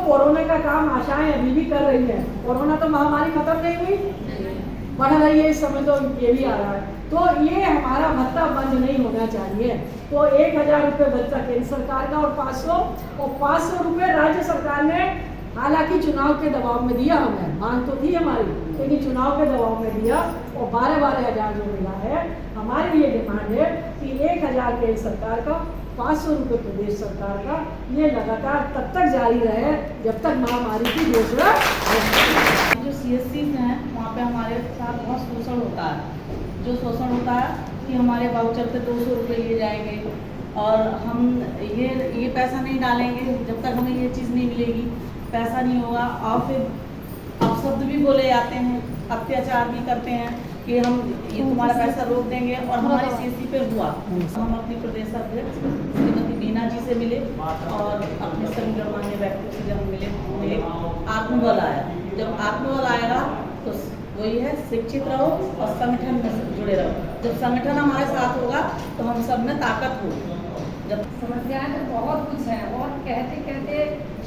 Corona का काम आशाएं अभी भी कर रही है। कोरोना तो महामारी खत्म नहीं हुई, बढ़ रही है इस समय, तो ये भी आ रहा है। तो ये हमारा भत्ता बंद नहीं होना चाहिए। तो 1000 रुपये भत्ता केंद्र सरकार का और 500 रुपये राज्य सरकार ने, हालांकि चुनाव के दबाव में दिया, हमें मांग तो थी हमारी, लेकिन चुनाव के दबाव में दिया। और 12 हज़ार जो मिला है, हमारी ये डिमांड है कि 1000 केंद्र सरकार का, 500 रुपये प्रदेश सरकार का, ये लगातार तब तक जारी रहे जब तक महामारी की घोषणा। जो CSC हैं वहाँ पे हमारे साथ बहुत शोषण होता है। जो शोषण होता है कि हमारे वाउचर पे 200 रुपये लिए जाएंगे और हम ये पैसा नहीं डालेंगे जब तक हमें ये चीज़ नहीं मिलेगी, पैसा नहीं होगा। और फिर अपशब्द भी बोले जाते हैं, अत्याचार भी करते हैं कि हम ये तुम्हारा पैसा रोक देंगे। और हमारे CSC पे हुआ, हम अपनी प्रदेश अध्यक्ष श्रीमती बीना जी से मिले और अपने सभी गणमान्य व्यक्तियों से जब मिले, आत्मबल आया। जब आत्मबल आएगा तो वही है, शिक्षित रहो और संगठन में जुड़े रहो। जब संगठन हमारे साथ होगा तो हम सब में ताकत होगी। जब समस्याएं तो बहुत कुछ है और कहते कहते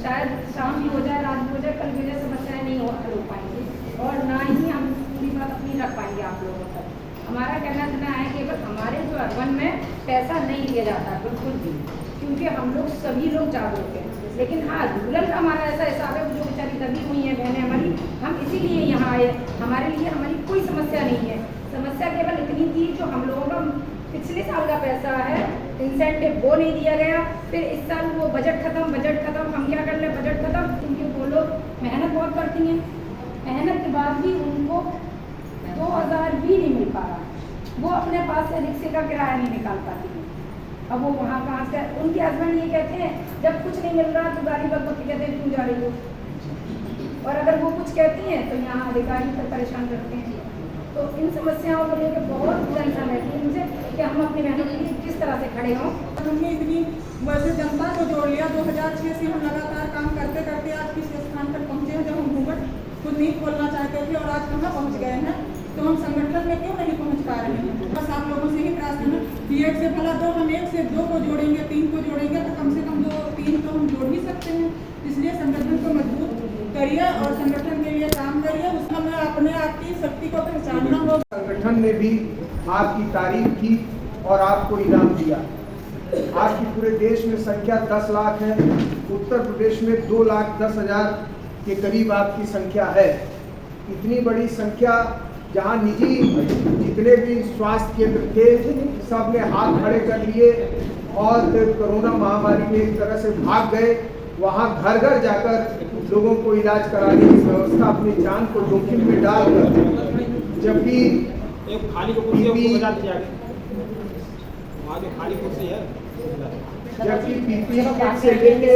शायद शाम भी हो जाए, रात भी हो जाए, कल भी जाए, समस्याएं नहीं हो पाएंगी और ना ही हम पूरी बात अपनी रख पाएंगे आप लोगों तक। हमारा कहना इतना है कि अगर हमारे जो अर्बन में पैसा नहीं लिया जाता बिल्कुल भी, क्योंकि हम लोग सभी लोग जागरूक हैं। लेकिन हाँ, रूरल का हमारा ऐसा हिसाब है, जो बेचारी दबी हुई है बहनें हमारी, हम इसीलिए यहाँ आए। हमारे लिए हमारी कोई समस्या नहीं है। समस्या केवल इतनी थी, जो हम लोगों का पिछले साल का पैसा है इंसेंटिव वो नहीं दिया गया। फिर इस साल वो बजट खत्म, हम क्या कर ले, बजट खत्म, क्योंकि वो लोग मेहनत बहुत करती हैं, मेहनत के बाद भी उनको 2000 भी नहीं मिल पा रहा। वो अपने पास से रिक्शे का किराया नहीं निकाल पाती है। अब वो वहाँ कहाँ से, उनके हस्बैंड ये कहते हैं जब कुछ नहीं मिल रहा तो गाली बक के कहते हैं क्यों जा रही हो, और अगर वो कुछ कहती हैं तो यहाँ अधिकारी पर परेशान करते हैं। तो इन समस्याओं को लेकर बहुत टेंशन रहती है मुझे कि हम अपनी बहनों के लिए किस तरह से खड़े हों। हमने इतनी वैसे जनता को जोड़ लिया। 2006 से हम लगातार काम करते करते आज किस स्थान पर पहुँचे हैं, जब हम घूंघट खुद नहीं खोलना चाहते थे और आज कहाँ पहुँच गए हैं। तो हम संगठन में क्यों नहीं पहुँच पा रहे हैं? बस आप लोगों से ही प्रार्थना कि 1 से भला 2, हम 1 से 2 को जोड़ेंगे, 3 को जोड़ेंगे तो कम से कम 2-3 तो हम जोड़ ही सकते हैं। इसलिए संगठन को मजबूत करिए और संगठन के लिए काम करिए। उसमें हमें अपने आप की शक्ति को पहचानना होगा। संगठन ने भी आपकी तारीफ की और आपको इनाम दिया। आपकी पूरे देश में संख्या 10 लाख है, उत्तर प्रदेश में 2,10,000 के करीब आपकी संख्या है। इतनी बड़ी संख्या, जहां निजी जितने भी स्वास्थ्य केंद्र थे सब ने हाथ खड़े कर लिए और कोरोना महामारी में एक तरह से भाग गए। वहां घर घर जाकर लोगों को इलाज कराने की व्यवस्था अपनी जान को जोखिम में डालकर, जबकि खाली कुर्सी है, जबकि PPE किट से लेके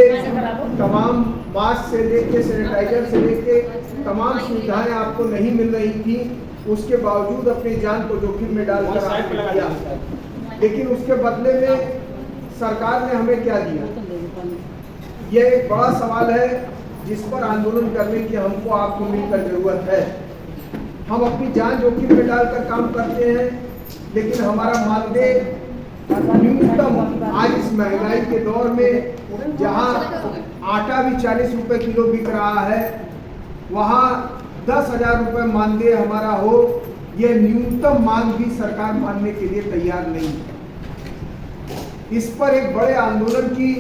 तमाम मास्क से लेके सैनिटाइजर से लेके तमाम सुविधाएं आपको नहीं मिल रही थी, उसके बावजूद अपनी जान को जोखिम में डालकर आपने किया। लेकिन उसके बदले में सरकार ने हमें क्या दिया, यह एक बड़ा सवाल है जिस पर आंदोलन करने की हमको आपको मिलकर जरूरत है। हम अपनी जान जोखिम में डालकर काम करते हैं, लेकिन हमारा मानदेय न्यूनतम आज इस महंगाई के दौर में, जहां आटा भी 40 रुपए किलो बिक रहा है, वहां 10,000 रुपए मानदेय हमारा हो, यह न्यूनतम मांग भी सरकार मानने के लिए तैयार नहीं है। इस पर एक बड़े आंदोलन की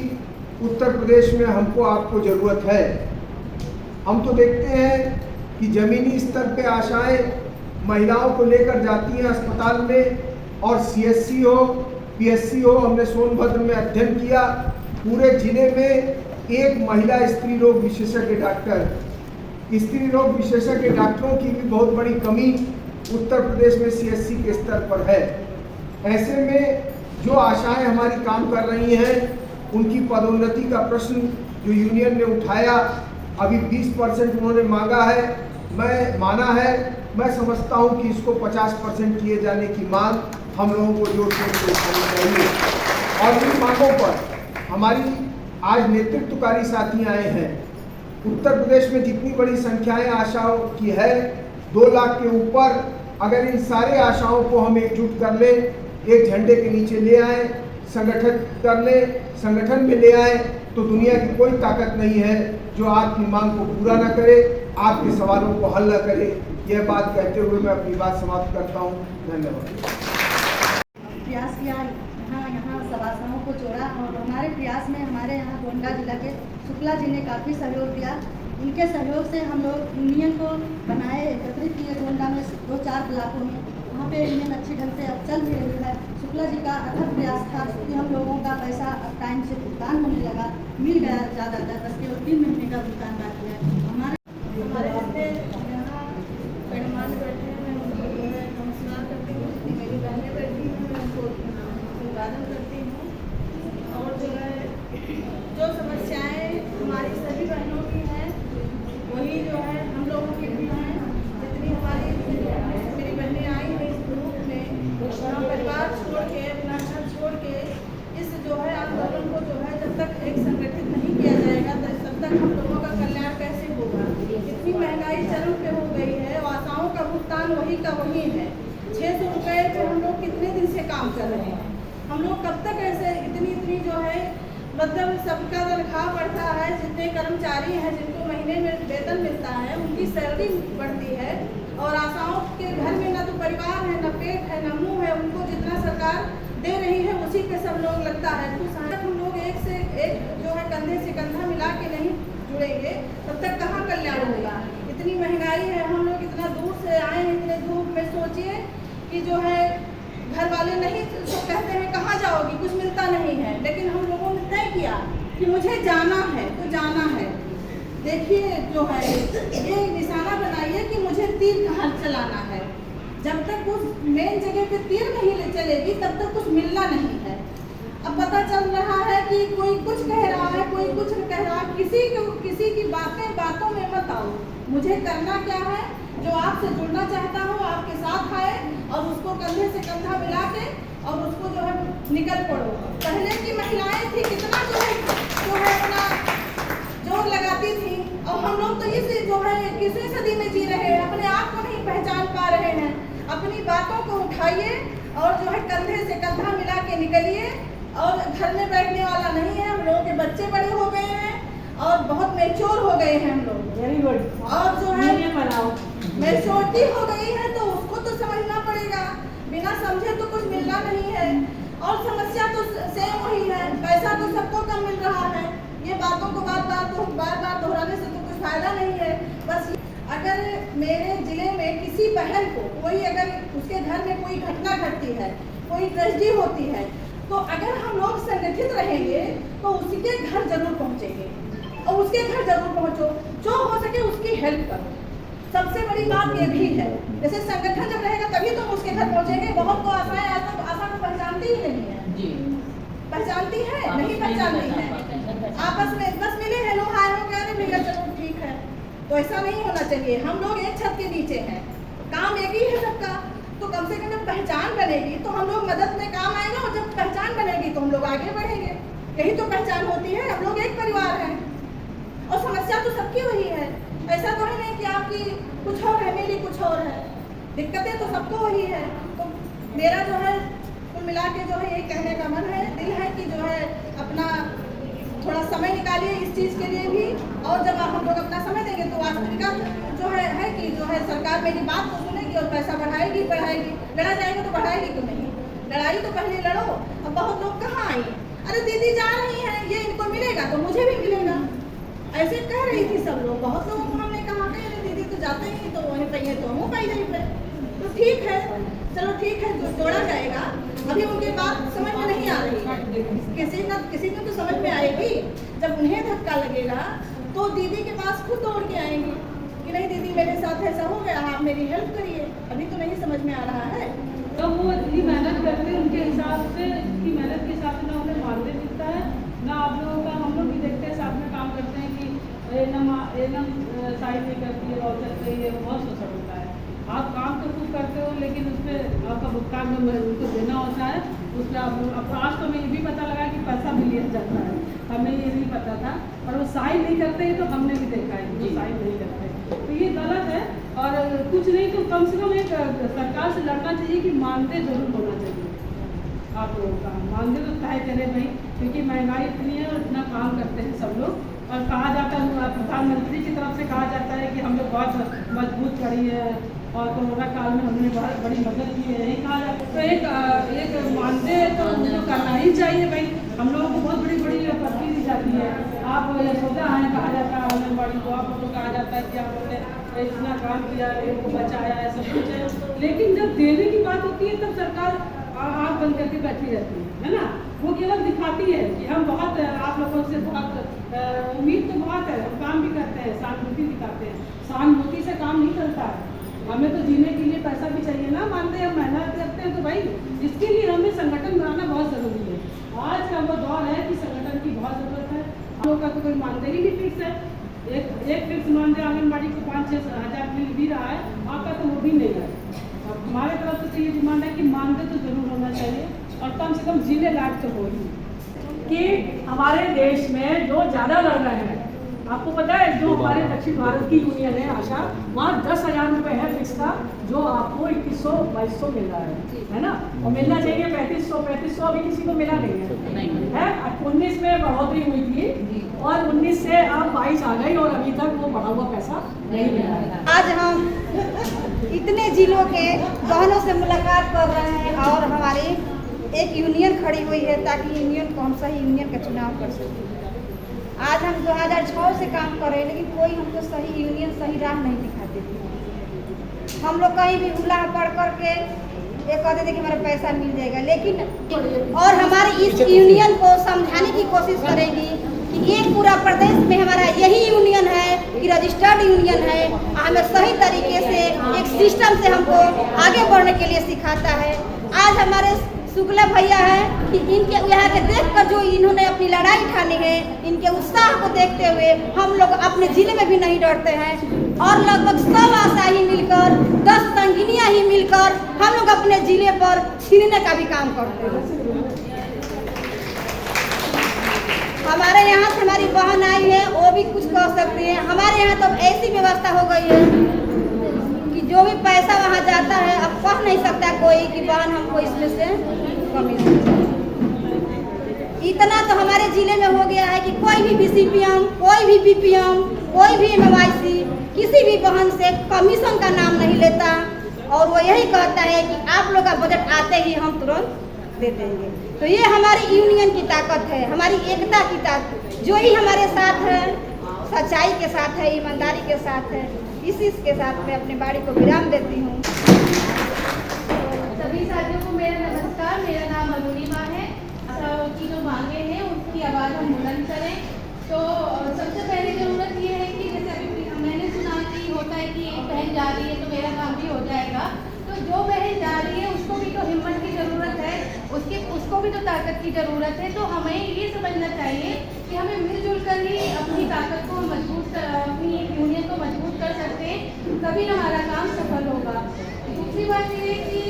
उत्तर प्रदेश में हमको आपको जरूरत है। हम तो देखते हैं कि जमीनी स्तर पे आशाएं महिलाओं को लेकर जाती हैं अस्पताल में, और CSC हो, PSC हो, हमने सोनभद्र में अध्ययन किया, पूरे जिले में एक महिला स्त्री रोग विशेषज्ञ डॉक्टर, स्त्री रोग विशेषज्ञ डॉक्टरों की भी बहुत बड़ी कमी उत्तर प्रदेश में CSC के स्तर पर है। ऐसे में जो आशाएं हमारी काम कर रही हैं, उनकी पदोन्नति का प्रश्न जो यूनियन ने उठाया, अभी 20% उन्होंने मांगा है, मैं समझता हूं कि इसको 50% किए जाने की मांग हम लोगों को जोर शोर से उठानी चाहिए। और इन मांगों पर हमारी आज नेतृत्वकारी साथी आए हैं। उत्तर प्रदेश में जितनी बड़ी संख्याएं आशाओं की है, 2 लाख के ऊपर, अगर इन सारे आशाओं को हम एकजुट कर लें, एक झंडे के नीचे ले आए, संगठित कर लें, संगठन में ले आए, तो दुनिया की कोई ताकत नहीं है जो आपकी मांग को पूरा न करे, आपके सवालों को हल न करे। यह बात कहते हुए मैं अपनी बात समाप्त करता हूँ। धन्यवाद। प्रयास किया, यहाँ सभासदों को जोड़ा और हमारे प्रयास में हमारे यहाँ गोंडा जिला के शुक्ला जी ने काफ़ी सहयोग दिया। उनके सहयोग से हम लोग यूनियन को बनाए, एकत्रित किए गोंडा में 2-4 ब्लॉकों में। वहाँ पे यूनियन अच्छी ढंग से अब चल भी रही है। शुक्ला जी का अथक प्रयास था कि हम लोगों का पैसा अब टाइम से भुगतान होने लगा, मिल गया ज़्यादातर, बस केवल 3 महीने का भुगतान बाकी है। हमारे जितने यहाँ गणमान्य बैठे हैं मैं उनको जो है नमस्कार करती हूँ, मेरी बहनें बैठी हैं मैं उनको अभिवादन करती हूँ। और जो है जो समस्याएँ हमारी सभी बहनों की हैं वही जो है हम लोगों की भी हैं। जितनी हमारी मेरी बहनें आई हैं इस ग्रुप में, अपना परिवार छोड़ के, अपना घर छोड़ के इस जो है आंदोलन को जो है जब तक एक संगठित नहीं किया जाएगा तब तक हम लोगों का कल्याण कैसे होगा। इतनी महंगाई चरम पे हो गई है, आशाओं का भुगतान वही का वही है। 600 रुपये पे हम लोग कितने दिन से काम कर रहे हैं। हम लोग कब तक ऐसे इतनी जो है मतलब सबका तनख्वाह बढ़ता है, जितने कर्मचारी हैं जिनको महीने में वेतन मिलता है उनकी सैलरी बढ़ती है और आशाओं के घर में न तो परिवार है, न पेट है, न मुंह है। उनको जितना सरकार दे रही है उसी पे सब लोग लगता है। तो हम लोग एक से एक जो है कंधे से कंधा मिला के नहीं जुड़ेंगे तब तक कहाँ कल्याण होगा। इतनी महंगाई है, हम लोग इतना दूर से आए हैं, इतने धूप में। सोचिए कि जो है घर वाले नहीं तो कहते हैं कहाँ जाओगी, कुछ मिलता नहीं है, लेकिन हम लोगों ने तय किया कि मुझे जाना है तो जाना है। देखिए जो है ये निशाना बनाइए कि मुझे तीर कहाँ चलाना है। जब तक उस मेन जगह पे तीर नहीं ले चलेगी तब तक कुछ मिलना नहीं है। अब पता चल रहा है कि कोई कुछ कह रहा है, कोई कुछ कह रहा है। किसी की बातों में मत आओ। मुझे करना क्या है, जो आपसे जुड़ना चाहता हूँ आपके साथ आए और उसको कंधे से कंधा मिला के और उसको जो है निकल पड़ो। पहले की महिलाएं थी कितना जो है अपना जोर लगाती थी और हम लोग तो इस जो है 21वीं सदी में जी रहे हैं, अपने आप को नहीं पहचान पा रहे हैं। अपनी बातों को उठाइए और जो है कंधे से कंधा मिला के निकलिए। और घर में बैठने वाला नहीं है। हम लोगों के बच्चे बड़े हो गए हैं और बहुत मैच्योर हो गए हैं हम लोग। Very good. और जो है बनाओ मैच्योरिटी हो गई है तो उसको तो समझना पड़ेगा। बिना समझे तो कुछ मिलना नहीं है। और समस्या तो सेम वही है, पैसा तो सबको कम मिल रहा है। ये बातों को बार बार दोहराने से तो कुछ फायदा नहीं है। बस अगर मेरे जिले में किसी बहन को कोई अगर उसके घर में कोई घटना घटती है, कोई ट्रेजेडी होती है, तो अगर हम लोग संगठित रहेंगे तो उसके घर जरूर पहुंचेंगे और उसके घर जरूर पहुंचो, जो हो सके उसकी हेल्प करो। सबसे बड़ी बात ये भी है, जैसे संगठन जब रहेगा तभी तो उसके घर पहुंचेंगे। बहुत को आशाएं आशा को पहचानती ही नहीं है जी। पहचानती है नहीं पहचानती है, आपस में बस मिले हेलो हाय हो गया, नहीं मिला चलो ठीक है। तो ऐसा नहीं होना चाहिए। हम लोग एक छत के नीचे हैं, काम एक ही है सबका। तो कम से कम जब पहचान बनेगी तो हम लोग मदद में काम आएगा और जब पहचान बनेगी तो हम लोग आगे बढ़ेंगे। यही तो पहचान होती है। हम लोग एक परिवार हैं और समस्या तो सबकी वही है। ऐसा तो है नहीं कि आपकी कुछ और है मेरी कुछ और है, दिक्कतें तो सबको वही है। तो मेरा जो है कुल मिला के जो है यही कहने का मन है, दिल है कि जो है अपना थोड़ा समय निकालिए इस चीज़ के लिए भी। और जब हम लोग अपना समय देंगे तो वास्तविकता जो है कि जो है सरकार मेरी बात को सुनेगी और पैसा बढ़ाएगी। लड़ा जाएगा तो बढ़ाएगी क्यों नहीं। लड़ाई तो पहले लड़ो। अब बहुत लोग कहाँ आई, अरे दीदी जा रही हैं, ये इनको मिलेगा तो मुझे भी मिलेगा, ऐसे कह रही थी सब लोग। बहुत लोगों को हमने कहा कि अरे दीदी तो जाते ही तो वहीं पर तो हम पाई जाए पे। तो ठीक है, चलो ठीक है, जोड़ा जाएगा। अभी उनकी बात समझ में नहीं आ रही है। किसी को तो समझ में आएगी। जब उन्हें धक्का लगेगा तो दीदी के पास खुद दौड़ के आएंगे कि नहीं दीदी मेरे साथ ऐसा हो गया, आप मेरी हेल्प करिए। अभी तो नहीं समझ में आ रहा है। तो वो इतनी मेहनत करते हैं, उनके हिसाब से की मेहनत के हिसाब से ना उन्हें मानदेय मिलता है ना आप लोगों का। हम लोग भी देखते हैं, साथ में काम करते हैं कि एनम साइन नहीं करती है, वाउचर पे ये बहुत शोषण होता है। आप काम तो खूब करते हो लेकिन उस पर आपका भुगतान जो उनको देना होता है उस पर आप लोग। अब आज तो हमें ये भी पता लगा कि पैसा भी लिया जाता है, हमें ये नहीं पता था। और वो साइन नहीं करते हैं तो हमने भी देखा है कि साइन नहीं करते, तो ये गलत है। और कुछ नहीं तो कम से कम एक सरकार से लड़ना चाहिए कि मानदेय जरूर होना चाहिए। आप लोगों का मानदेय तो तय करें भाई, क्योंकि महंगाई इतनी है और इतना काम करते हैं सब लोग। और कहा जाता है, प्रधानमंत्री की तरफ से कहा जाता है कि हम लोग बहुत मजबूत खड़ी है और कोरोना काल में हमने बहुत बड़ी मदद की है, यही कहा जाता है। तो एक मानदेय तो उनको करना ही चाहिए भाई। हम लोगों को बहुत बड़ी बड़ी पदवी दी जाती है। आप यशोदा हैं कहा जाता है, आंगनबाड़ी को आप लोग को कहा जाता है कि आप लोगों ने इतना काम किया, इनको बचाया है, सब कुछ है। लेकिन जब देने की बात होती है तब सरकार आँख बंद करके बैठी रहती है ना। वो केवल दिखाती है कि हम बहुत आप लोगों से बहुत उम्मीद तो बहुत है, हम काम भी करते हैं, सहानुभूति दिखाते हैं। सहानुभूति से काम नहीं चलता है, हमें तो जीने के लिए पैसा भी चाहिए ना। मानते हैं हम मेहनत करते हैं तो भाई इसके लिए हमें संगठन बनाना बहुत ज़रूरी है। आज का वो दौर है कि संगठन की बहुत ज़रूरत है। हम लोग का तो कोई मानदेय ही नहीं फिक्स है। एक फिक्स मानदेय आंगनबाड़ी को 5-6 हज़ार मिल भी रहा है, आपका तो वो भी नहीं है। अब हमारे तरफ से तो ये डिमांड है कि मानदेय तो जरूर होना चाहिए और कम से कम जीने लायक तो हो ही। कि हमारे देश में जो ज़्यादा लड़ रहे हैं, आपको पता है जो हमारे दक्षिण भारत की यूनियन है आशा, वहाँ 10,000 रुपये है फिक्स का, जो आपको 2100-2200 मिल रहा है ना। और मिलना चाहिए 3500 अभी किसी को मिला नहीं है। 19 में बढ़ोतरी हुई थी और 19 से अब 22 आ गई और अभी तक वो बढ़ा हुआ पैसा नहीं मिला है। आज हम इतने जिलों के बहनों से मुलाकात कर रहे हैं और हमारी एक यूनियन खड़ी हुई है ताकि यूनियन को हम सही यूनियन का चुनाव कर सकें। आज हम 2006 से काम कर रहे हैं, लेकिन कोई हमको सही यूनियन सही राह नहीं दिखाते थे। हम लोग कहीं भी उल्लाह पढ़ करके ये कहते थे कि हमारा पैसा मिल जाएगा, लेकिन और हमारी इस यूनियन को समझाने की कोशिश करेंगी कि ये पूरा प्रदेश में हमारा यही यूनियन है कि रजिस्टर्ड यूनियन है। हमें सही तरीके से एक सिस्टम से हमको आगे बढ़ने के लिए सिखाता है। आज हमारे शुक्ला भैया है कि इनके यहाँ के देखकर जो इन्होंने अपनी लड़ाई ठानी है, इनके उत्साह को देखते हुए हम लोग अपने जिले में भी नहीं डरते हैं और लगभग 100 आशा ही मिलकर 10 संगिनियाँ ही मिलकर हम लोग अपने जिले पर छीनने का भी काम करते हैं। हमारे यहाँ से हमारी बहन आई है, वो भी कुछ कह सकती है। हमारे यहाँ तो ऐसी व्यवस्था हो गई है कि जो भी पैसा वहाँ जाता है, अब कह नहीं सकता कोई कि बहन हमको इसमें से कमी इतना तो हमारे जिले में हो गया है कि कोई भी बीसीपीएम, कोई भी बीपीएम, कोई भी एमवाईसी किसी भी बहन से कमीशन का नाम नहीं लेता और वो यही कहता है कि आप लोग का बजट आते ही हम तुरंत दे देंगे। तो ये हमारी यूनियन की ताकत है, हमारी एकता की ताकत, जो ही हमारे साथ है, सच्चाई के साथ है, ईमानदारी के साथ है। इसी के साथ मैं अपने बाड़ी को विराम देती हूँ। सभी साथियों को मेरा नमस्कार। मेरा नाम अरुणिमा है। की जो मांगे हैं उसकी आवाज़ हम बुलंद करें। तो सबसे पहले ज़रूरत ये है कि जैसे अभी मैंने सुना कि होता है कि एक बहन जा रही है तो मेरा काम भी हो जाएगा। तो जो बहन जा रही है उसको भी तो हिम्मत की ज़रूरत है, उसको भी तो ताकत की ज़रूरत है। तो हमें ये समझना चाहिए कि हमें मिलजुल कर ही अपनी ताकत को मजबूत, अपनी यूनियन को मजबूत कर सकते हैं, तभी हमारा काम सफल होगा। दूसरी बात ये है कि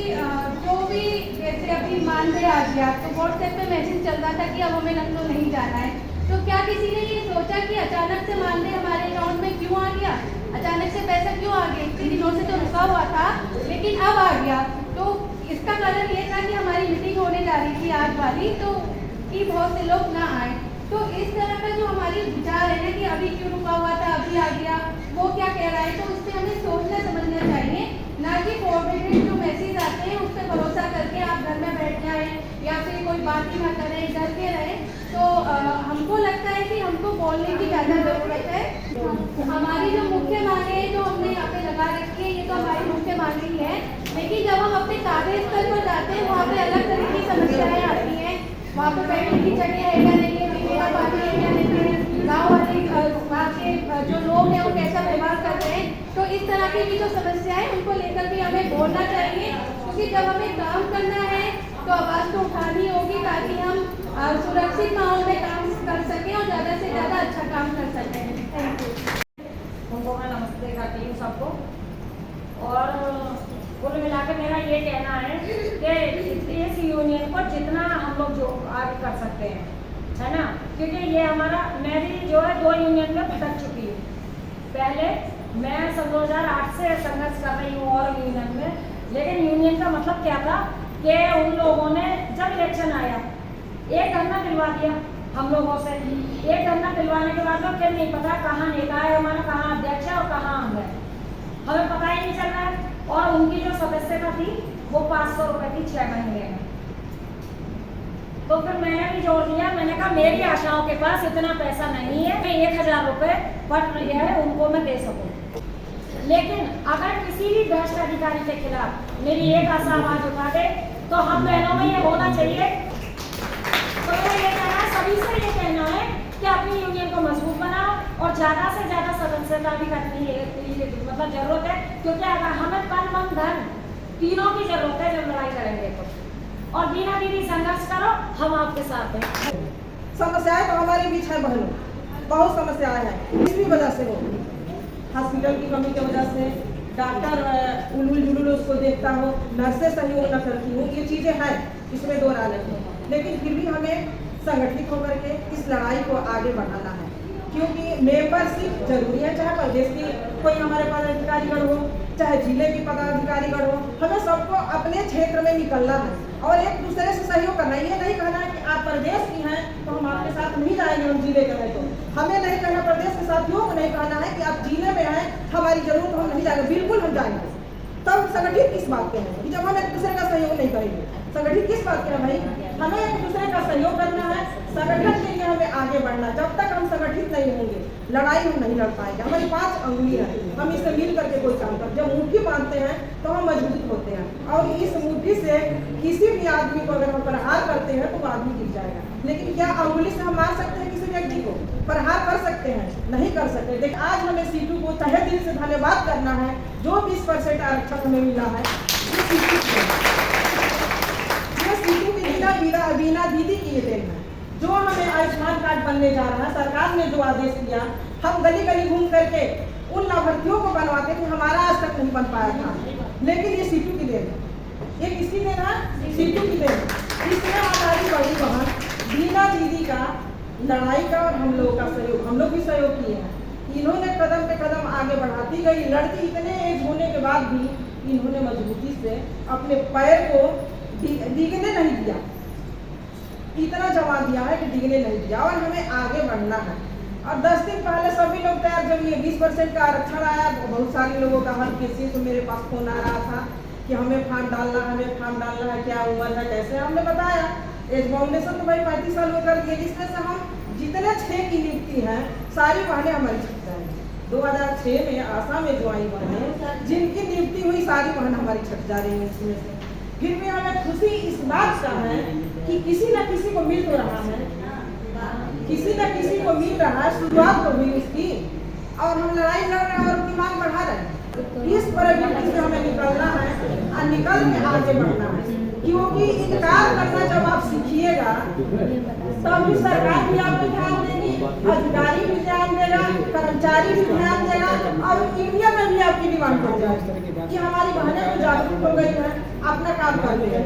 जो भी जैसे अभी मानदेय आ गया तो व्हाट्सएप पे मैसेज चल रहा था कि अब हमें लखनऊ नहीं जाना है। तो क्या किसी ने ये सोचा कि अचानक से मानदेय हमारे अकाउंट में क्यों आ गया, अचानक से पैसा क्यों आ गया? इतने दिनों से तो रुका हुआ था लेकिन अब आ गया। तो इसका कारण ये था कि हमारी मीटिंग होने जा रही थी आज वाली, तो कि बहुत से लोग ना आए। तो इस तरह का जो हमारी विचार है ना कि अभी क्यों रुका हुआ था अभी आ गया, वो क्या कह रहा है, तो उस पर हमें सोचना समझना चाहिए, ना कि फॉरवर्डेड जो मैसेज आते हैं उस पर भरोसा करके आप घर में बैठ जाएं या फिर कोई बात ही ना करें, डर के रहें। तो हमको लगता है कि हमको बोलने की ज़्यादा ज़रूरत है। हमारी जो मुख्य मांगे हैं जो हमने यहाँ पे लगा रखी है, ये तो हमारी मुख्य मांगे ही है, लेकिन जब हम अपने कार्य स्थल पर जाते हैं वहाँ पे अलग तरह की समस्याएँ आती हैं। वहाँ पे बैठने की जगह है या नहीं है, पीने का पानी है या नहीं है, गाँव वाले वहाँ के जो लोग हैं वो कैसा व्यवहार कर रहे हैं। तो इस तरह की भी जो समस्याएं उनको लेकर भी हमें बोलना चाहिए, क्योंकि जब हमें काम करना है तो आवाज़ तो उठानी होगी ताकि हम सुरक्षित माहौल में काम कर सकें और ज़्यादा से ज़्यादा अच्छा काम कर सकें। Thank you. उनको मैं नमस्ते करती हूँ सबको। और कुल मिला के मेरा ये कहना है कि इस यूनियन को जितना हम लोग जो आगे कर सकते हैं, है ना, क्योंकि ये हमारा, मेरी जो है 2 यूनियन में भटक चुकी हूँ। पहले मैं सन 2008 से संघर्ष कर रही हूँ और यूनियन में, लेकिन यूनियन का मतलब क्या था कि उन लोगों ने जब इलेक्शन आया एक धरना दिलवा दिया हम लोगों से। एक धरना दिलवाने के बाद फिर नहीं पता कहाँ नेता है हमारा, कहाँ अध्यक्ष है और कहाँ हम है, हमें पता ही नहीं चल रहा है। और उनकी जो सदस्यता थी वो 500 रुपए थी 6 महीने में। तो फिर मैंने भी जोड़ दिया, मैंने कहा मेरी आशाओं के पास इतना पैसा नहीं है मैं 1000 रुपये पर यह उनको मैं दे सकूँ। लेकिन अगर किसी भी भ्रष्ट अधिकारी के खिलाफ मेरी एक आशा आवाज उठा दे तो हम बहनों में ये होना चाहिए। तो मेरा ये कहना है, सभी से ये कहना है कि अपनी यूनियन को मजबूत बनाओ और ज़्यादा से ज़्यादा सदस्यता भी करनी है, मतलब जरूरत है। क्योंकि अगर हमें तन मन धन तीनों की जरूरत है जब लड़ाई करेंगे तो। और दीना दीदी संघर्ष करो, हम आपके साथ हैं। समस्याएं तो हमारे बीच है बहनों, बहुत समस्याएं हैं, किसी भी वजह से हो, हॉस्पिटल की कमी की वजह से, डॉक्टर उलूल जुलूल उसको देखता हो, नर्सें सहयोग न करती हो, ये चीज़ें हैं, इसमें दो राय नहीं है। लेकिन फिर भी हमें संगठित होकर के इस लड़ाई को आगे बढ़ाना है, क्योंकि मेंबरशिप जरूरी है। चाहे प्रदेश की कोई हमारे पदाधिकारीगण हो, चाहे जिले के पदाधिकारीगण हो, हमें सबको अपने क्षेत्र में निकलना है और एक दूसरे से सहयोग करना है। ये नहीं कहना है कि आप प्रदेश की हैं तो हम आपके साथ नहीं जाएंगे, हम जिले के हैं तो हमें नहीं कहना, प्रदेश के साथियों को नहीं कहना है कि आप जिले में हैं हमारी जरूरत हम नहीं जाएंगे, बिल्कुल हम जाएंगे। तब संगठित किस बात के हैं कि जब हम एक दूसरे का सहयोग नहीं करेंगे। संगठित किस बात के हैं भाई, हमें एक दूसरे का सहयोग करना है, संगठन के लिए हमें आगे बढ़ना। जब तक हम संगठित नहीं होंगे लड़ाई हम नहीं लड़ पाएंगे। हमारी 5 अंगुली है, हम इससे मिल करके कोई काम करते, जब मुट्ठी बांधते हैं तो हम मजबूत होते हैं। और इस मुट्ठी से किसी भी आदमी को अगर हम प्रहार करते हैं तो वो आदमी गिर जाएगा। लेकिन क्या अंगुली से हम मार सकते हैं किसी व्यक्ति को, प्रहार कर सकते हैं? नहीं कर सकते। देखिए आज हमें सीटू को तहे दिल से धन्यवाद करना है, जो 20% आरक्षण हमें मिला है ये सीटू की बीना दीदी की देन है। जो हमें आयुष्मान कार्ड बनने जा रहा है, सरकार ने जो आदेश दिया, हम गली गली घूम करके उन लाभार्थियों को बनवाते थे, हमारा आज तक नहीं बन पाया था। लेकिन ये सीटू की देन है। ये किसकी देन है? सीटू की देन। इसमें हमारी बड़ी बहन बीना दीदी का लड़ाई का और हम लोगों का सहयोग, हम लोग भी सहयोग किए हैं। इन्होंने कदम पे कदम आगे बढ़ाती गई, लड़की इतने एज होने के बाद भी इन्होंने मजबूती से अपने पैर को डिगने नहीं दिया, इतना जमा दिया है कि डिगने नहीं दिया। और हमें आगे बढ़ना है। और 10 दिन पहले सभी लोग तैयार, जब ये 20% का आरक्षण आया, बहुत सारे लोगों का हर किसी को मेरे पास फोन आ रहा था कि हमें फॉर्म डालना है, हमें फॉर्म डालना है, क्या उम्र है, कैसे। हमने बताया एज बाउंडेशन तो भाई 35 साल हो कर दिए, जिसमें से हम जितने 6 की नियुक्ति है सारी बहनें हमारी छट जाएंगी। 2006 में आशा में जो आई बहनें जिनकी नियुक्ति हुई सारी बहन हमारी छट जा रही है इसमें से। फिर भी हमें खुशी इस बात का है कि किसी न किसी को मिल तो रहा है, किसी न किसी को मिल रहा है, शुरुआत तो हुई उसकी और हम लड़ाई लड़ रहे हैं और उनकी मांग बढ़ा रहे हैं। इस परिवर्तन से हमें निकलना है और निकल के आगे बढ़ना है, क्योंकि इनकार करना जब आप सीखिएगा तब भी सरकार भी आपको ध्यान देगी, अधिकारी भी ध्यान देगा, कर्मचारी भी ध्यान देगा और यूनियन में भी आपकी डिमांड बढ़ जाएगी कि हमारी बहनें तो जागरूक हो गई है, अपना काम कर रही है।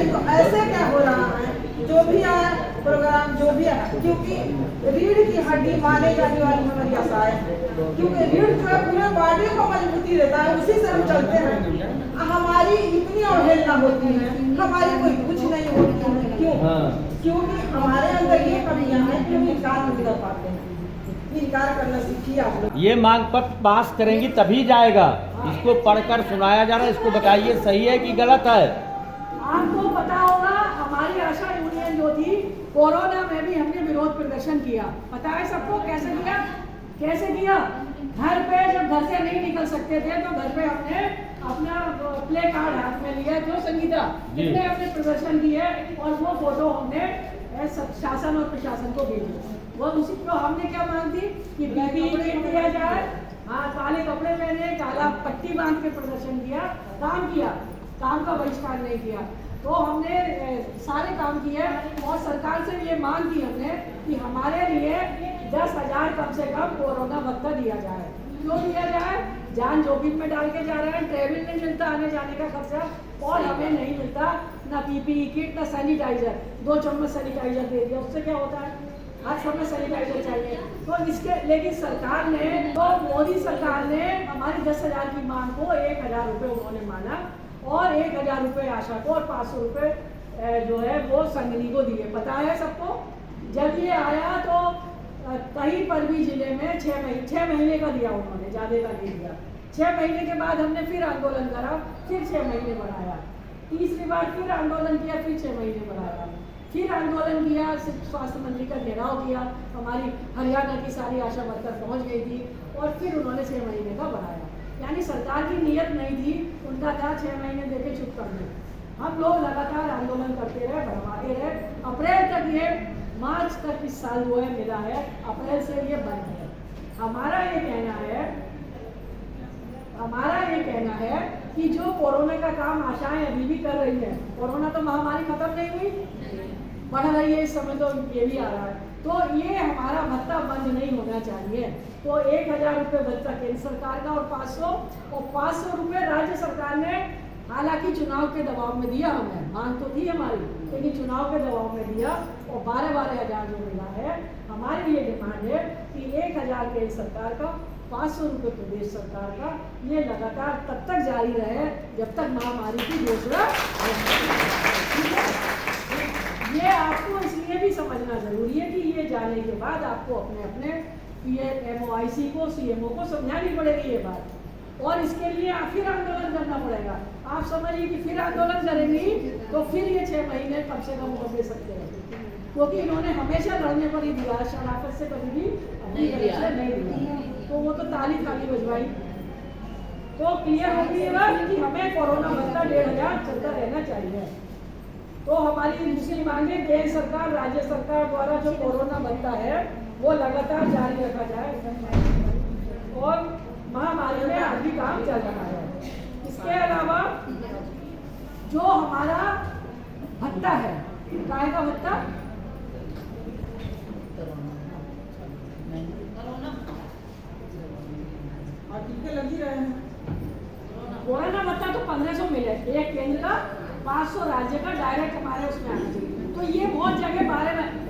तो ऐसे क्या हो रहा है, जो भी आया प्रोग्राम जो भी आया, क्योंकि रीढ़ की हड्डी माने जाने वाली हमारी आशा है, क्योंकि रीढ़ जो है पूरे बॉडी को मजबूती देता है, उसी से हम चलते हैं। हमारी इतनी अवहेलना होती है, हमारी कोई कुछ नहीं होती है। क्यों? क्योंकि हमारे अंदर ये कमियां हैं कि हम इनकार नहीं कर पाते हैं। इनकार करना सीखिए आप लोग। ये मांग पत्र पास करेंगी तभी जाएगा। इसको पढ़कर सुनाया जा रहा है, इसको बताइए सही है कि गलत है। आपको पता होगा हमारी आशा यूनियन जो थी, कोरोना में भी हमने विरोध प्रदर्शन किया। पता है सबको कैसे किया? कैसे किया? घर पे जब घर से नहीं निकल सकते थे तो घर पे हमने अपना प्ले कार्ड हाथ में लिया, जो संगीता जिसने अपने प्रदर्शन किए और वो फोटो हमने शासन और प्रशासन को भेजी। वो उसी को हमने क्या मांग थी कि बीपीई किट दिया जाए, हाँ काले कपड़े पहने, काला पट्टी बांध के प्रदर्शन किया, काम किया, काम का बहिष्कार नहीं किया। तो हमने सारे काम किए और सरकार से ये मांग की हमने कि हमारे लिए 10,000 कम से कम कोरोना भत्ता दिया जाए। क्यों दिया जाए? जान जोखिम में डाल के जा रहे हैं, ट्रेवल नहीं मिलता, आने जाने का खर्चा, और हमें नहीं मिलता ना पीपीई किट ना सैनिटाइजर। 2 चम्मच सैनिटाइजर दे दिया, उससे क्या होता है? आज हमें सैनिटाइजर चाहिए। तो इसके लेकिन सरकार ने, तो मोदी सरकार ने हमारी 10,000 की मांग को 1,000 रुपये उन्होंने माना और 1000 रुपये आशा को और 500 रुपये जो है वो संगनी को दिए। पता है सबको। जब ये आया तो कहीं पर भी जिले में 6 महीने का दिया उन्होंने, ज़्यादा का नहीं दिया। 6 महीने के बाद हमने फिर आंदोलन करा, फिर 6 महीने बढ़ाया। तीसरी बार फिर आंदोलन किया, फिर 6 महीने बढ़ाया। फिर आंदोलन किया, स्वास्थ्य मंत्री का घेराव किया, हमारी हरियाणा की सारी आशा वर्कर पहुंच गई थी और फिर उन्होंने 6 महीने का बढ़ाया। यानी सरकार की नीयत नहीं थी, उनका था 6 महीने देके चुप कर दे। हम लोग लगातार आंदोलन करते रहे, बढ़वाते रहे। अप्रैल तक ये, मार्च तक इस साल जो है मिला है, अप्रैल से ये बंद है। हमारा ये कहना है कि जो कोरोना का काम आशाएं अभी भी कर रही है, कोरोना तो महामारी खत्म नहीं हुई, बढ़ रही है, इस समय तो ये भी आ रहा है, तो ये हमारा भत्ता बंद नहीं होना चाहिए। तो 1000 रुपये भत्ता केंद्र सरकार का और 500 रुपये राज्य सरकार ने, हालांकि चुनाव के दबाव में दिया, हमें मांग तो थी हमारी, लेकिन चुनाव के दबाव में दिया और 12 हज़ार जो मिला है। हमारी ये डिमांड है कि 1000 केंद्र सरकार का, 500 रुपये प्रदेश सरकार का, ये लगातार तब तक जारी रहे जब तक महामारी की घोषणा। ये आपको इसलिए भी समझना जरूरी है कि ये जाने के बाद आपको अपने MOIC को, CMO को समझानी पड़ेगी ये बात, और इसके लिए फिर आंदोलन करना पड़ेगा। आप समझिए कि फिर आंदोलन करेंगी तो फिर ये 6 महीने कम से कम वो दे सकते हैं, क्योंकि इन्होंने हमेशा लड़ने पर ही दिया, शराफत से कभी भी नहीं दिया। तो वो तो ताली बजवाई। तो क्लियर हो गई बात कि हमें कोरोना भत्ता 1500 चलता रहना चाहिए। तो हमारी दूसरी मांगे, केंद्र सरकार, राज्य सरकार द्वारा जो कोरोना भत्ता है वो लगातार जारी रखा जाए और महामारी में आज भी काम चल रहा है। इसके अलावा जो हमारा भत्ता है, काय का भत्ता, टीके लग ही रहे हैं। कोरोना भत्ता तो 1500 मिले, एक केंद्र का, 500 राज्य का, डायरेक्ट हमारे उसमें आना चाहिए। तो ये बहुत जगह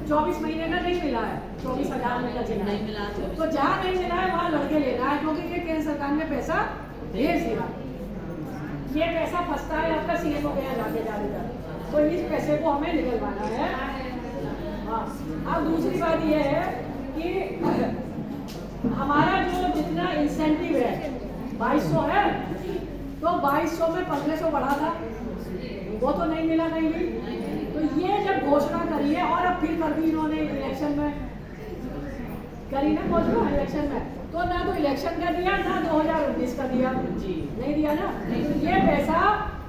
24 महीने का नहीं मिला है, 24,000 नहीं मिला। तो जहाँ नहीं मिला है वहाँ लड़के लेना है, क्योंकि ये केंद्र सरकार ने पैसा भेज दिया। ये पैसा फंसता है आपका CMO के यहाँ जाके ज़्यादातर, तो इस पैसे को हमें निकलवाना है। हाँ, अब दूसरी बात ये है कि हमारा जो जितना इंसेंटिव है 2200 है, तो 2200 में 1500 बढ़ा था, वो तो नहीं मिला कहीं भी। तो ये जब घोषणा करी है और अब फिर कर दी इन्होंने इलेक्शन में, करी ना घोषणा इलेक्शन में, तो ना तो इलेक्शन का दिया ना 2019 का दिया, नहीं दिया ना। तो ये पैसा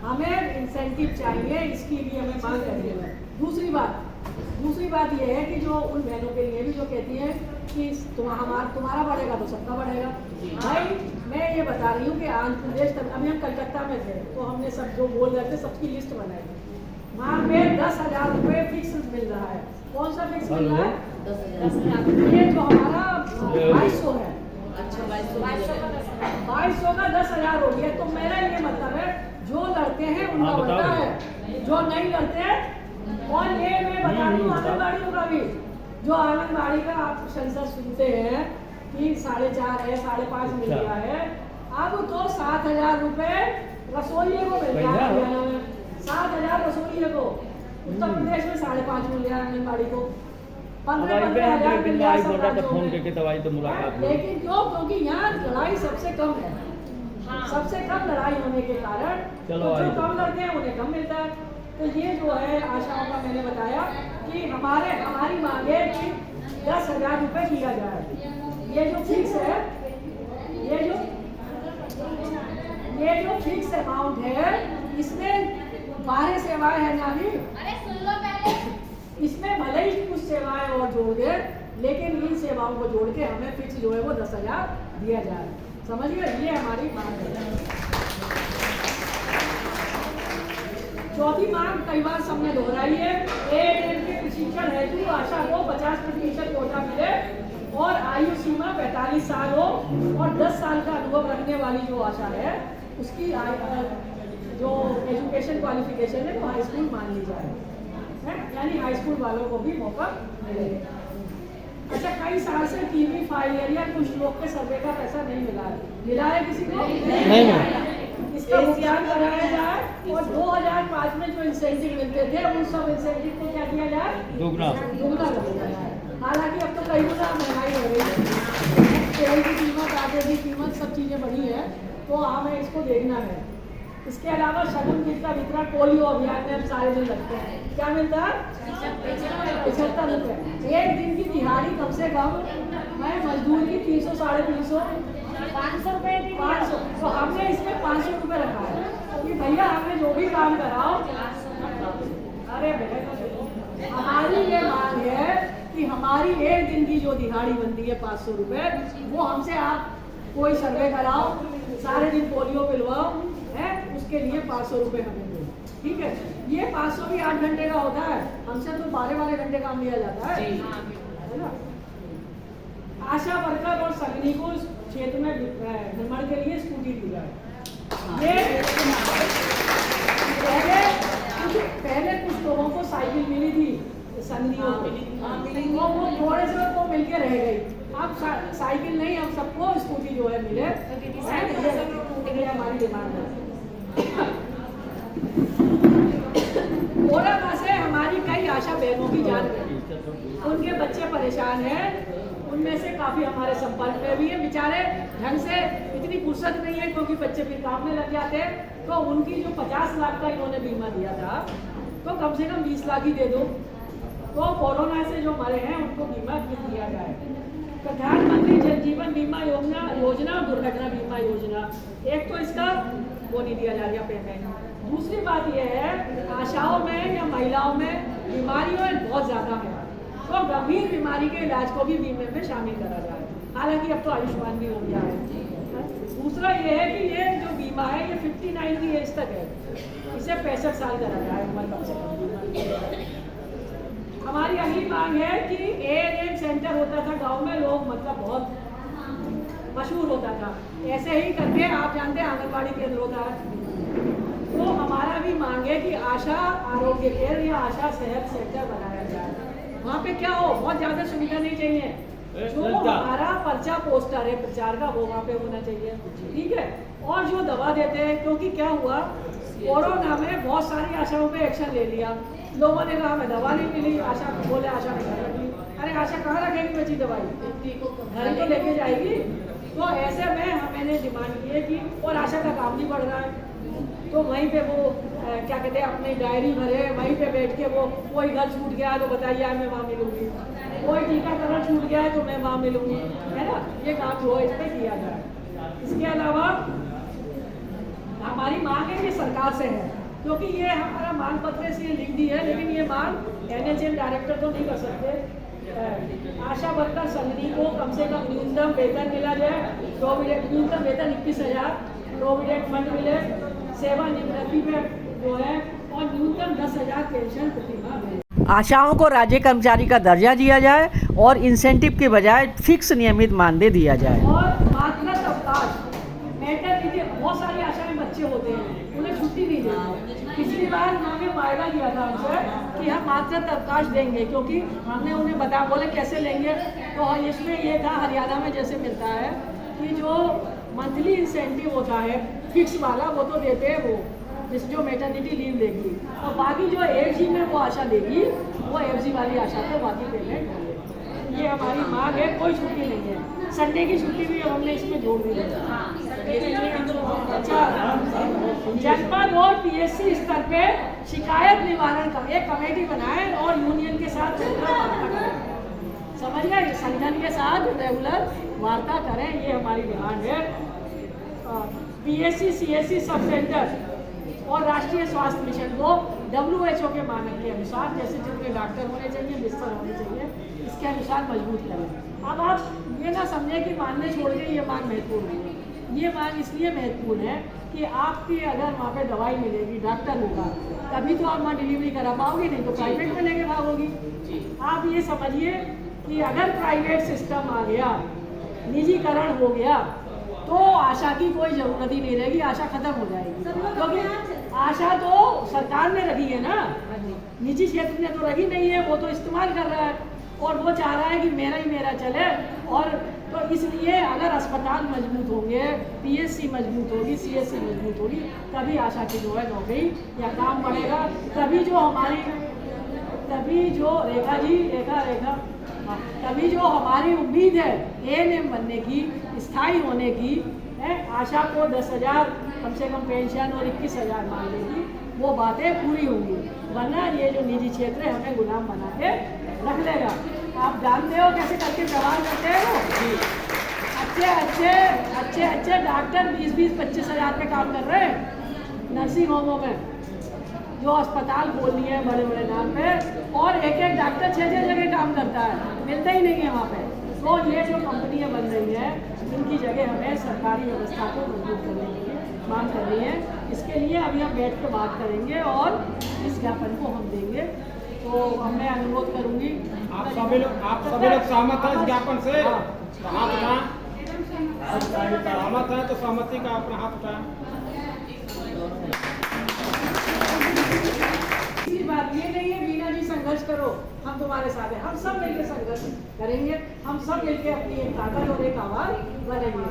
हमें इंसेंटिव चाहिए, इसकी भी हमें मांग करनी है। दूसरी बात ये है कि जो उन बहनों के लिए भी जो कहती है कि तुम्हारा बढ़ेगा तो सबका बढ़ेगा। भाई मैं ये बता रही हूँ कि आंध्र प्रदेश तक, अभी हम कलकत्ता में थे तो हमने सब जो बोल रहे थे सबकी लिस्ट बनाई, वहाँ पे 10,000 रुपये फिक्स मिल रहा है। कौन सा फिक्स मिल रहा है? 10,000। ये जो हमारा 2200 है, अच्छा 2200 का 10,000 हो गया। तो मेरा ये मतलब है जो लड़ते हैं उनका बढ़ता है, जो नहीं लड़ते हैं। और ये मैं बता रही हूँ आंगनबाड़ियों का भी, जो आंगनबाड़ी का आप सेंसस सुनते हैं कि 4.5 है, 5.5 मिल गया है, अब तो 7,000 रुपये रसोइये को मिल गया है हरियाणा में। 7,000 रसोइये को, उत्तर प्रदेश में 5.5 मिल गया आंगनबाड़ी को, 15,000 मिल गया सब राज्यों में। लेकिन क्यों? क्योंकि यहाँ लड़ाई सबसे कम है, सबसे कम लड़ाई होने के कारण जो कम लड़ते हैं उन्हें कम मिलता है। तो ये जो है आशाओं का मैंने बताया कि हमारी मांग है कि 10,000 रुपये किया जाए। ये जो फिक्स है, ये जो फिक्स अमाउंट है, इसमें 12 सेवाएं हैं ना भी, इसमें भले ही कुछ सेवाएं और जोड़ दे, लेकिन इन सेवाओं को जोड़ के हमें फिक्स जो है वो 10,000 दिया जाए। समझिए, ये हमारी मांग है। चौथी मांग कई बार सबने दोहराई है, ANM के प्रशिक्षण हेतु आशा को 50% कोटा मिले और आयु सीमा 45 साल हो और 10 साल का अनुभव रखने वाली जो आशा है उसकी जो एजुकेशन क्वालिफिकेशन है वो हाई स्कूल मान ली जाए, यानी हाई स्कूल वालों को भी मौका मिले। अच्छा, कई साल से टीवी फाइल या कुछ लोग के सर्वे का पैसा नहीं मिला है, मिला है किसी को? नहीं। इसका भुगतान कराया जाए और 2005 में जो इंसेंटिव मिलते थे उन सब इंसेंटिव को क्या किया जाए, दुगना कर दिया जाए। हालांकि अब तो कई गुना महंगाई हो रही है, तेल की कीमत, आटे की कीमत, सब चीज़ें बढ़ी है, तो हमें इसको देखना है। इसके अलावा शगुन किट का वितरण पोलियो अभियान में हम सारे दिन लगते हैं। क्या मिलता है? 75 रुपये। एक दिन की दिहाड़ी कम से कम मैं मजदूर की 300 साढ़े 300 500 रुपये 500, तो हमने इसमें 500 रुपये रखा है कि भैया हमें जो भी काम कराओ। अरे हमारी ये मांग है कि हमारी एक दिन की जो दिहाड़ी बनती है 500 रुपये, वो हमसे आप कोई सर्वे कराओ, सारे दिन पोलियो पिलवाओ है, उसके लिए 500 रुपये हमें दो। ठीक है, ये 500 भी 8 घंटे का होता है, हमसे तो 12-12 घंटे काम लिया जाता है ना। आशा वर्कर और संगनी को क्षेत्र में भ्रमण के लिए स्कूटी दी जाए। ये पहले कुछ लोगों को साइकिल मिली थी, संगनियों को, वो थोड़े से को मिलके रह गई। अब साइकिल नहीं, अब सबको स्कूटी जो है मिले, हमारी डिमांड है। कोरोना से हमारी कई आशा बहनों की जान गई, उनके बच्चे परेशान हैं, उनमें से काफ़ी हमारे संपर्क में भी है। बेचारे ढंग से इतनी फुर्सत नहीं है क्योंकि बच्चे फिर काम में लग जाते हैं, तो उनकी जो 50 लाख का इन्होंने बीमा दिया था, तो कम से कम 20 लाख ही दे दो, तो कोरोना से जो मरे हैं उनको बीमा दिया जाए। प्रधानमंत्री जन जीवन बीमा योजना और दुर्घटना बीमा योजना, एक तो इसका वो नहीं दिया जा रहा पेमेंट। दूसरी बात यह है, आशाओं में या महिलाओं में बीमारियों बहुत ज़्यादा है, तो गंभीर बीमारी के इलाज को भी बीमे में शामिल करा जाए। हालांकि अब तो आयुष्मान भी हो गया है। दूसरा ये है कि ये जो बीमा है ये 59 की एज तक है, इसे 65 साल करा जाए उम्र कम से कम। हमारी अगली मांग है कि ANM सेंटर होता था गांव में, लोग मतलब बहुत मशहूर होता था, ऐसे ही करके आप जानते हैं आंगनबाड़ी केंद्र होता है, तो हमारा भी मांग है कि आशा आरोग्य केंद्र या आशा सेहत सेंटर बनाया जाए। वहाँ पे क्या हो, बहुत ज़्यादा सुविधा नहीं चाहिए, जो हमारा पर्चा पोस्टर है प्रचार का वो वहाँ पे होना चाहिए। ठीक है, और जो दवा देते हैं, क्योंकि क्या हुआ कोरोना में बहुत सारी आशाओं पे एक्शन ले लिया, लोगों ने कहा हमें दवा नहीं मिली, आशा बोले आशा ने घर रखी। अरे आशा कहाँ रखेगी बची दवाई, घर तो लेके जाएगी। तो ऐसे में मैंने डिमांड की है कि, और आशा का काम भी बढ़ रहा है, तो वहीं पे वो क्या कहते हैं अपनी डायरी भरे, वहीं पे बैठ के वो कोई घर छूट गया तो बताइए मैं वहाँ मिलूंगी, कोई टीकाकरण छूट गया है तो मैं वहाँ मिलूंगी, है ना। ये काम जो है इस पर किया जाए। इसके अलावा हमारी मांग है कि सरकार से है, क्योंकि ये हमारा मांग पत्र से लिख दी है, लेकिन ये मांग NHM डायरेक्टर तो नहीं कर सकते। आशा वर्कर संगनी को कम से कम न्यूनतम वेतन मिला जाए, न्यूनतम वेतन 21,000, प्रोविडेंट फंड मिले, सेवानिवृत्ति पे जो है, और न्यूनतम 10,000 पेंशन प्रतिमाह मिले। आशाओं को राज्य कर्मचारी का दर्जा दिया जाए और इंसेंटिव के बजाय फिक्स नियमित मानदेय दिया जाए। और मातृत्व अवकाश, मैटरनिटी, बहुत सारी आशाएं बच्चे होते हैं, उन्हें छुट्टी नहीं देते। पिछली बार उन्होंने वायदा किया था हमसे कि हम मातृत्व अवकाश देंगे, क्योंकि हमने उन्हें बताया, बोले कैसे लेंगे, तो इसमें ये था हरियाणा में जैसे मिलता है कि जो मंथली इंसेंटिव होता है फिक्स वाला, वो तो देते हैं वो जिस जो मैटरनिटी लीव लेगी, और बाकी जो FG में वो आशा लेगी, वो FG वाली आशा को बाकी पेमेंट होगी। ये हमारी मांग है, कोई छुट्टी नहीं है। संडे की छुट्टी भी हमने इसमें जोड़ दी है। अच्छा, जनपद और PSC स्तर पे शिकायत निवारण का एक कमेटी बनाए और यूनियन के साथ रेगुलर वार्ता करें। समझ गए, संगठन के साथ रेगुलर वार्ता करें, ये हमारी डिमांड है। PSC CSC सब सेंटर और राष्ट्रीय स्वास्थ्य मिशन को WHO के मानक के अनुसार, जैसे जितने डॉक्टर होने चाहिए, बिस्तर होने चाहिए, इसके अनुसार मजबूत करें। अब आप ये ना समझें कि मानने छोड़ के ये मांग महत्वपूर्ण नहीं है। ये मांग इसलिए महत्वपूर्ण है कि आपकी अगर वहाँ पे दवाई मिलेगी, डॉक्टर होगा, तभी तो आप वहाँ डिलीवरी करा पाओगे, नहीं तो प्राइवेट में लेके भागोगी। आप ये समझिए कि अगर प्राइवेट सिस्टम आ गया, निजीकरण हो गया, तो आशा की कोई ज़रूरत ही नहीं रहेगी, आशा खत्म हो जाएगी। क्योंकि आशा तो सरकार ने रखी है ना, निजी क्षेत्र ने तो रखी नहीं है, वो तो इस्तेमाल कर रहा है, और वो चाह रहा है कि मेरा ही मेरा चले, और तो इसलिए अगर अस्पताल मजबूत होंगे, पीएससी मजबूत होगी, सीएससी मजबूत होगी, तभी आशा की जो है नौकरी या काम बढ़ेगा। तभी जो रेखा तभी जो हमारी उम्मीद है एएनएम बनने की, स्थायी होने की है, आशा को 10,000 कम से कम पेंशन और 21,000 मान लेगी, वो बातें पूरी होंगी। वरना ये जो निजी क्षेत्र है हमें गुलाम बना के रख लेगा। आप जानते हो कैसे करके व्यवहार करते हैं वो। अच्छे डॉक्टर 20-20, 25,000 पे काम कर रहे हैं नर्सिंग होमों में, जो अस्पताल खोल लिए हैं बड़े बड़े नाम पे, और एक डॉक्टर 6 जगह काम करता है, मिलता ही नहीं है वहाँ पे। तो ये जो कंपनियाँ बन रही हैं, इनकी जगह हमें सरकारी व्यवस्था को मजबूत करने के लिए मांग करनी है। इसके लिए अभी हम बैठ कर बात करेंगे और इस ज्ञापन को हम देंगे। तो मैं अनुरोध करूँगी आप सभी लोग सहमत हैं इस ज्ञापन से? तो हाथ उठाएं। सहमत है तो सहमति का अपना हाथ उठाएं। बात ये नहीं है बीना जी संघर्ष करो, हम तुम्हारे साथ हैं। हम सब मिलकर संघर्ष करेंगे, हम सब मिलकर अपनी एक ताकत और एक आवाज बनेंगे।